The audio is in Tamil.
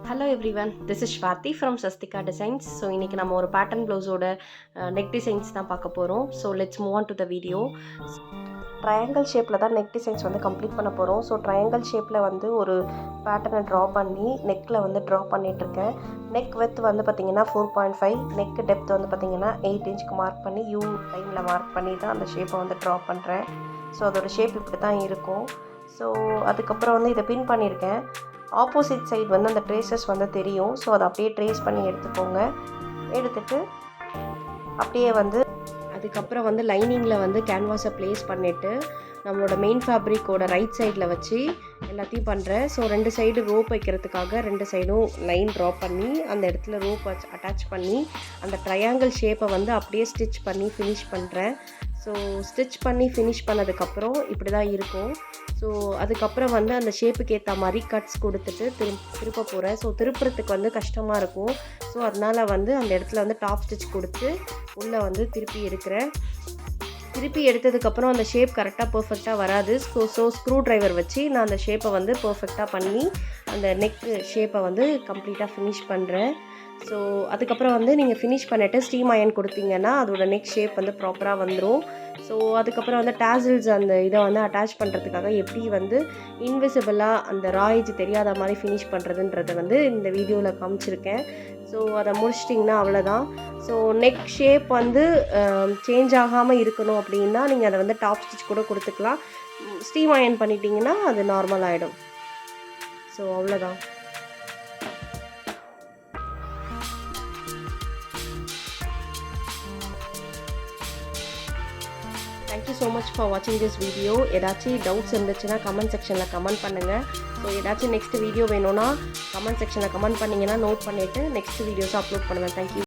Hello everyone, this is Swathi from Sasthika designs. So இன்றைக்கி நம்ம ஒரு பேட்டர்ன் ப்ளவுஸோட நெக் டிசைன்ஸ் தான் பார்க்க போகிறோம். So let's move on to the video. Triangle ஷேப்பில் தான் நெக் டிசைன்ஸ் வந்து கம்ப்ளீட் பண்ண போகிறோம். ஸோ ட்ரையாங்கிள் ஷேப்பில் வந்து ஒரு பேட்டர்னை ட்ரா பண்ணி நெக்கில் வந்து ட்ரா பண்ணிகிட்ருக்கேன். நெக் வித் வந்து பார்த்திங்கன்னா 4.5, நெக் டெப்த் வந்து பார்த்திங்கன்னா 8 இன்ச்சுக்கு மார்க் பண்ணி யூ லைனில் மார்க் பண்ணி தான் அந்த ஷேப்பை வந்து ட்ரா பண்ணுறேன். ஸோ அதோடய ஷேப் இப்படி தான் இருக்கும். ஸோ அதுக்கப்புறம் வந்து இதை பின் பண்ணியிருக்கேன். ஆப்போசிட் சைடு வந்து அந்த ட்ரேசஸ் வந்து தெரியும். ஸோ அதை அப்படியே ட்ரேஸ் பண்ணி எடுத்துக்கோங்க. எடுத்துகிட்டு அப்படியே வந்து அதுக்கப்புறம் வந்து லைனிங்கில் வந்து கேன்வாஸை ப்ளேஸ் பண்ணிவிட்டு நம்மளோட மெயின் ஃபேப்ரிக்கோட ரைட் சைடில் வச்சு எல்லாத்தையும் பண்ணுறேன். ஸோ 2 சைடு ரோப் வைக்கிறதுக்காக 2 சைடும் லைன் ட்ரா பண்ணி அந்த இடத்துல ரோப் அட்டாச் பண்ணி அந்த ட்ரையாங்கிள் ஷேப்பை வந்து அப்படியே ஸ்டிச் பண்ணி ஃபினிஷ் பண்ணுறேன். ஸோ ஸ்டிச் பண்ணி ஃபினிஷ் பண்ணதுக்கப்புறம் இப்படி தான் இருக்கும். ஸோ அதுக்கப்புறம் வந்து அந்த ஷேப்புக்கு ஏற்ற மாதிரி கட்ஸ் கொடுத்துட்டு திருப்ப போகிறேன். ஸோ திருப்புறத்துக்கு வந்து கஷ்டமாக இருக்கும். ஸோ அதனால் வந்து அந்த இடத்துல வந்து டாப் ஸ்டிச் கொடுத்து உள்ளே வந்து திருப்பி எடுக்கிறேன். திருப்பி எடுத்ததுக்கப்புறம் அந்த ஷேப் கரெக்டாக பர்ஃபெக்டாக வராது. ஸோ ஸ்க்ரூ ட்ரைவர் வச்சு நான் அந்த ஷேப்பை வந்து பர்ஃபெக்டாக பண்ணி அந்த நெக் ஷேப்பை வந்து கம்ப்ளீட்டாக ஃபினிஷ் பண்ணுறேன். ஸோ அதுக்கப்புறம் வந்து நீங்கள் ஃபினிஷ் பண்ணிவிட்டு ஸ்டீம் அயன் கொடுத்தீங்கன்னா அதோட நெக் ஷேப் வந்து ப்ராப்பராக வந்துடும். ஸோ அதுக்கப்புறம் வந்து டேசில்ஸ் அந்த இதை வந்து அட்டாச் பண்ணுறதுக்காக எப்படி வந்து இன்விசிபிளாக அந்த ராய்ஜ் தெரியாத மாதிரி ஃபினிஷ் பண்ணுறதுன்றதை வந்து இந்த வீடியோவில் காமிச்சிருக்கேன். ஸோ அதை முடிச்சிட்டிங்கன்னா அவ்வளோதான். ஸோ நெக் ஷேப் வந்து சேஞ்ச் ஆகாமல் இருக்கணும் அப்படின்னா நீங்கள் அதை வந்து டாப் ஸ்டிச் கூட கொடுத்துக்கலாம். ஸ்டீம் அயன் பண்ணிட்டீங்கன்னா அது நார்மல் ஆகிடும். ஸோ அவ்வளோதான். தேங்க்யூ ஸோ மச் ஃபார் வாட்சிங் திஸ் வீடியோ. ஏதாச்சும் டவுட்ஸ் இருந்துச்சுன்னா கமெண்ட் செக்ஷனில் கமெண்ட் பண்ணுங்கள். ஸோ ஏதாச்சும் நெக்ஸ்ட் வீடியோ வேணும்னா கமெண்ட் செக்ஷனில் கமெண்ட் பண்ணிங்கன்னா நோட் பண்ணிவிட்டு நெக்ஸ்ட் வீடியோஸை அப்லோட் பண்ணுவேன். தேங்க்யூ.